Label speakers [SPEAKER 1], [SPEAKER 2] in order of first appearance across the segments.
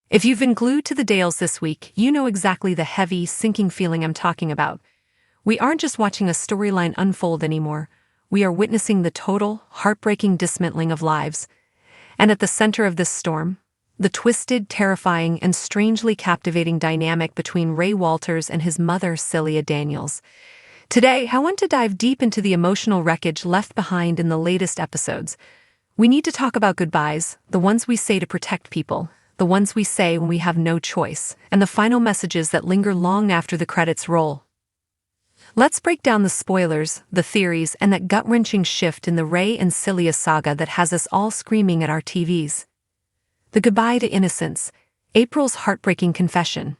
[SPEAKER 1] If you've been glued to the Dales this week, you know exactly the heavy, sinking feeling I'm talking about. We aren't just watching a storyline unfold anymore. We are witnessing the total, heartbreaking dismantling of lives. And at the center of this storm, the twisted, terrifying, and strangely captivating dynamic between Ray Walters and his mother, Celia Daniels. Today, I want to dive deep into the emotional wreckage left behind in the latest episodes. We need to talk about goodbyes, the ones we say to protect people, the ones we say when we have no choice, and the final messages that linger long after the credits roll. Let's break down the spoilers, the theories, and that gut-wrenching shift in the Ray and Celia saga that has us all screaming at our TVs. The goodbye to innocence, April's heartbreaking confession.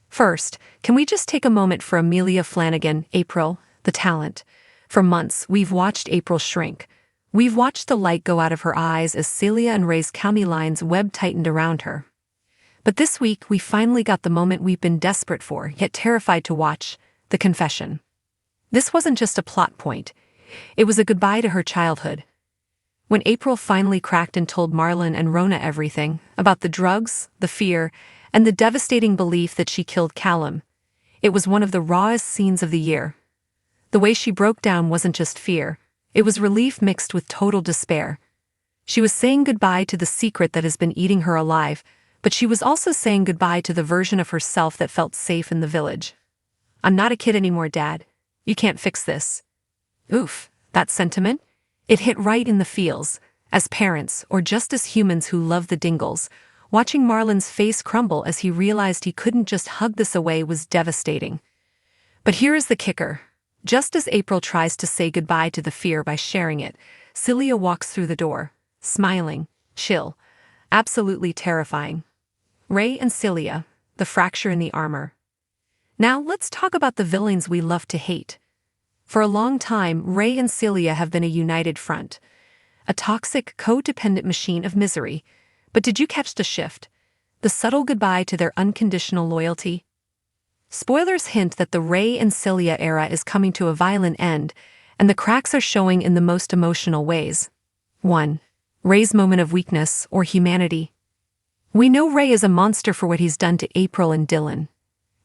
[SPEAKER 1] First, can we just take a moment for Amelia Flanagan, April, the talent? For months, we've watched April shrink. We've watched the light go out of her eyes as Celia and Ray's county lines web tightened around her. But this week, we finally got the moment we've been desperate for, yet terrified to watch, the confession. This wasn't just a plot point. It was a goodbye to her childhood. When April finally cracked and told Marlon and Rona everything, about the drugs, the fear, and the devastating belief that she killed Callum, it was one of the rawest scenes of the year. The way she broke down wasn't just fear. It was relief mixed with total despair. She was saying goodbye to the secret that has been eating her alive, but she was also saying goodbye to the version of herself that felt safe in the village. "I'm not a kid anymore, Dad. You can't fix this." Oof, that sentiment? It hit right in the feels. As parents, or just as humans who love the Dingles, watching Marlon's face crumble as he realized he couldn't just hug this away was devastating. But here is the kicker. Just as April tries to say goodbye to the fear by sharing it, Celia walks through the door, smiling, chill, absolutely terrifying. Ray and Celia, the fracture in the armor. Now let's talk about the villains we love to hate. For a long time, Ray and Celia have been a united front. A toxic, codependent machine of misery. But did you catch the shift? The subtle goodbye to their unconditional loyalty? Spoilers hint that the Ray and Celia era is coming to a violent end, and the cracks are showing in the most emotional ways. 1. Ray's moment of weakness, or humanity. We know Ray is a monster for what he's done to April and Dylan.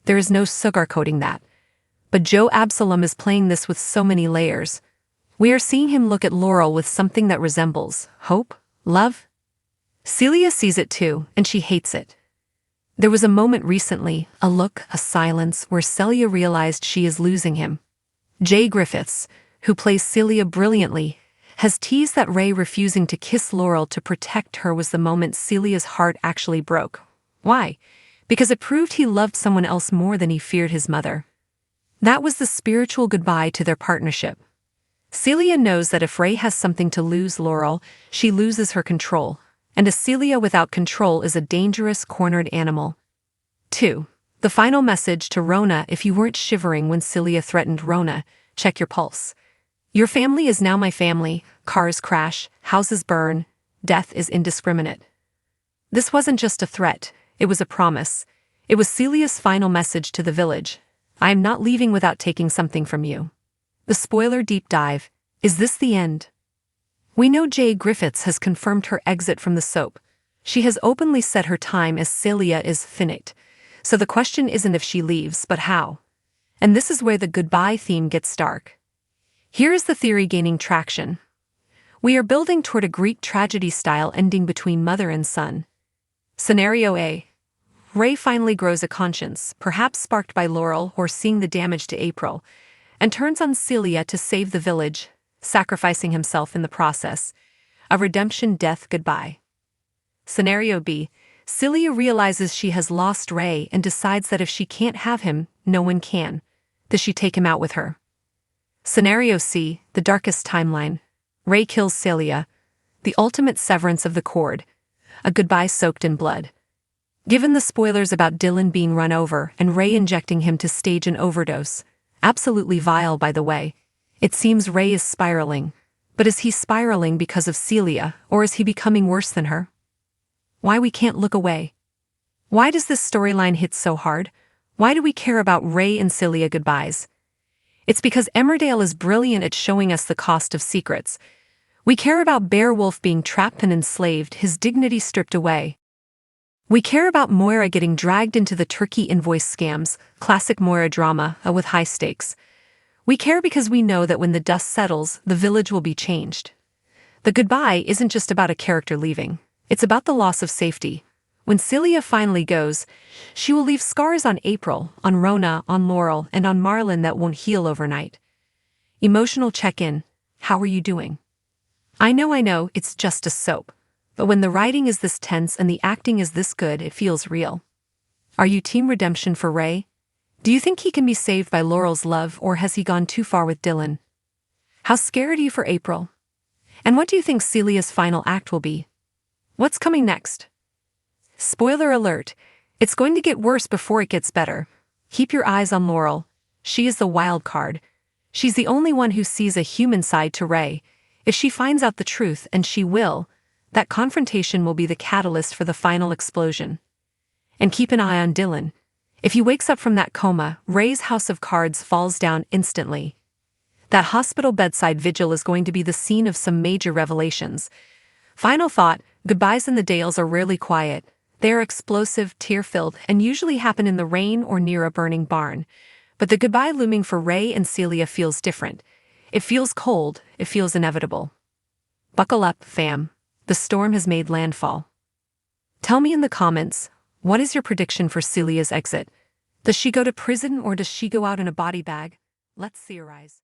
[SPEAKER 1] There is no sugarcoating that. But Joe Absalom is playing this with so many layers. We are seeing him look at Laurel with something that resembles hope, love. Celia sees it too, and she hates it. There was a moment recently, a look, a silence, where Celia realized she is losing him. Jay Griffiths, who plays Celia brilliantly, has teased that Ray refusing to kiss Laurel to protect her was the moment Celia's heart actually broke. Why? Because it proved he loved someone else more than he feared his mother. That was the spiritual goodbye to their partnership. Celia knows that if Ray has something to lose Laurel, she loses her control. And a Celia without control is a dangerous, cornered animal. 2. The final message to Rona. If you weren't shivering when Celia threatened Rona, check your pulse. Your family is now my family. Cars crash, houses burn, death is indiscriminate. This wasn't just a threat, it was a promise. It was Celia's final message to the village. I am not leaving without taking something from you. The spoiler deep dive. Is this the end? We know Jay Griffiths has confirmed her exit from the soap. She has openly said her time as Celia is finite. So the question isn't if she leaves, but how. And this is where the goodbye theme gets dark. Here is the theory gaining traction. We are building toward a Greek tragedy-style ending between mother and son. Scenario A. Ray finally grows a conscience, perhaps sparked by Laurel or seeing the damage to April, and turns on Celia to save the village, sacrificing himself in the process. A redemption death goodbye. Scenario B. Celia realizes she has lost Ray and decides that if she can't have him, no one can. Does she take him out with her? Scenario C. The darkest timeline. Ray kills Celia. The ultimate severance of the cord. A goodbye soaked in blood. Given the spoilers about Dylan being run over and Ray injecting him to stage an overdose, absolutely vile by the way, it seems Ray is spiraling. But is he spiraling because of Celia, or is he becoming worse than her? Why we can't look away? Why does this storyline hit so hard? Why do we care about Ray and Celia goodbyes? It's because Emmerdale is brilliant at showing us the cost of secrets. We care about Beowulf being trapped and enslaved, his dignity stripped away. We care about Moira getting dragged into the Turkey invoice scams, classic Moira drama, with high stakes. We care because we know that when the dust settles, the village will be changed. The goodbye isn't just about a character leaving. It's about the loss of safety. When Celia finally goes, she will leave scars on April, on Rona, on Laurel, and on Marlon that won't heal overnight. Emotional check-in. How are you doing? I know, it's just a soap. But when the writing is this tense and the acting is this good, it feels real. Are you team redemption for Ray? Do you think he can be saved by Laurel's love, or has he gone too far with Dylan? How scared are you for April? And what do you think Celia's final act will be? What's coming next? Spoiler alert, it's going to get worse before it gets better. Keep your eyes on Laurel. She is the wild card. She's the only one who sees a human side to Ray. If she finds out the truth, and she will, that confrontation will be the catalyst for the final explosion. And keep an eye on Dylan. If he wakes up from that coma, Ray's house of cards falls down instantly. That hospital bedside vigil is going to be the scene of some major revelations. Final thought, goodbyes in the Dales are rarely quiet. They are explosive, tear-filled, and usually happen in the rain or near a burning barn. But the goodbye looming for Ray and Celia feels different. It feels cold, it feels inevitable. Buckle up, fam. The storm has made landfall. Tell me in the comments, what is your prediction for Celia's exit? Does she go to prison or does she go out in a body bag? Let's theorize.